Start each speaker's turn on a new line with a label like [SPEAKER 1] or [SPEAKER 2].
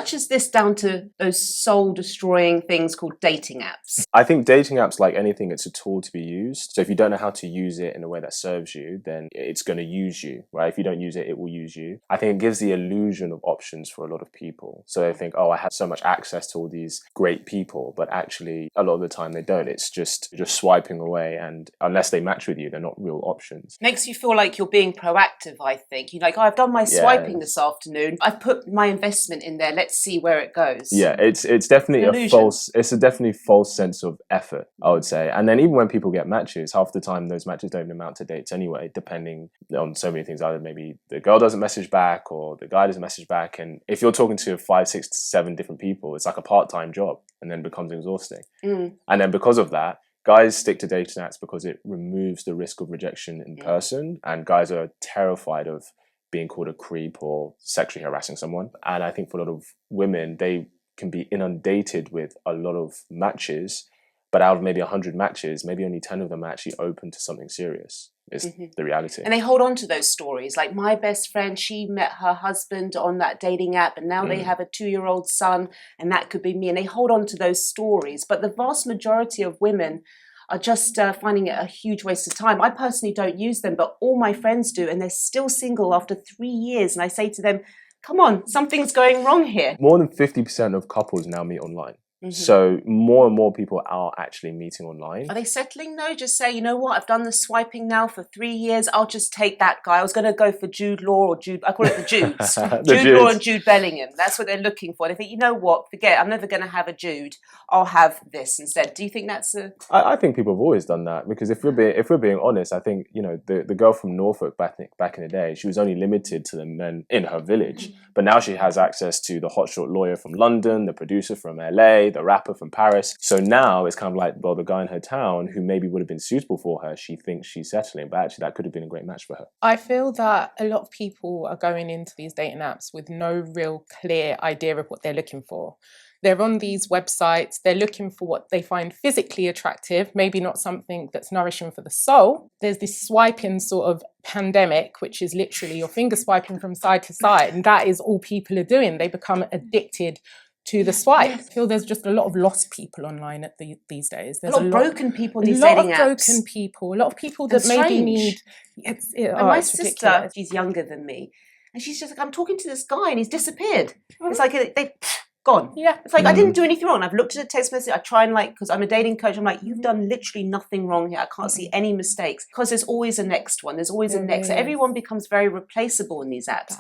[SPEAKER 1] much is this down to those soul-destroying things called dating apps?
[SPEAKER 2] I think dating apps, like anything, it's a tool to be used. So if you don't know how to use it in a way that serves you, then it's going to use you, right? If you don't use it, it will use you. I think it gives the illusion of options for a lot of people. So they think, oh, I have so much access to all these great people, but actually a lot of the time they don't. It's just swiping away, and unless they match with you, they're not real options.
[SPEAKER 1] Makes you feel like you're being proactive, I think. You're like, oh, I've done my swiping this afternoon. I've put my investment in there. Let's see where it goes.
[SPEAKER 2] Yeah, it's definitely it's a definitely false sense of effort, I would say. And then even when people get matches, half the time those matches don't even amount to dates anyway, depending on so many things. Either maybe the girl doesn't message back or the guy doesn't message back. And if you're talking to 5, 6, 7 different people, it's like a part-time job, and then becomes exhausting. And then because of that, guys stick to dating apps because it removes the risk of rejection in person, and guys are terrified of being called a creep or sexually harassing someone. And I think for a lot of women, they can be inundated with a lot of matches, but out of maybe 100 matches, maybe only 10 of them are actually open to something serious, is the reality.
[SPEAKER 1] And they hold on to those stories. Like my best friend, she met her husband on that dating app, and now they have a 2-year-old son, and that could be me. And they hold on to those stories. But the vast majority of women are just finding it a huge waste of time. I personally don't use them, but all my friends do, and they're still single after 3 years. And I say to them, come on, something's going wrong here.
[SPEAKER 2] More than 50% of couples now meet online. So more and more people are actually meeting online.
[SPEAKER 1] Are they settling though? Just say, you know what, I've done the swiping now for 3 years. I'll just take that guy. I was going to go for Jude Law or Jude, I call it the Judes. Jude Law and Jude Bellingham. That's what they're looking for. They think, you know what, forget, I'm never going to have a Jude. I'll have this instead. Do you think that's a...
[SPEAKER 2] I think people have always done that, because if we're being honest, I think, you know, the girl from Norfolk back in the day, she was only limited to the men in her village. But now she has access to the hotshot lawyer from London, the producer from LA, the rapper from Paris. So now it's kind of like, well, the guy in her town who maybe would have been suitable for her, she thinks she's settling, but actually that could have been a great match for her.
[SPEAKER 3] I feel that a lot of people are going into these dating apps with no real clear idea of what they're looking for. They're on these websites, they're looking for what they find physically attractive, maybe not something that's nourishing for the soul. There's this swiping sort of pandemic, which is literally your finger swiping from side to side, and that is all people are doing. They become addicted to the swipe. I feel there's just a lot of lost people online these days. There's
[SPEAKER 1] a lot of broken people in these dating apps. A lot of broken
[SPEAKER 3] people, a lot of people that maybe need...
[SPEAKER 1] my sister, she's younger than me, and she's just like, I'm talking to this guy and he's disappeared. It's like they... gone.
[SPEAKER 3] Yeah.
[SPEAKER 1] It's like, I didn't do anything wrong. I've looked at a text message. I try and because I'm a dating coach, I'm like, you've done literally nothing wrong here. I can't see any mistakes, because there's always a next one. There's always a next. So everyone becomes very replaceable in these apps.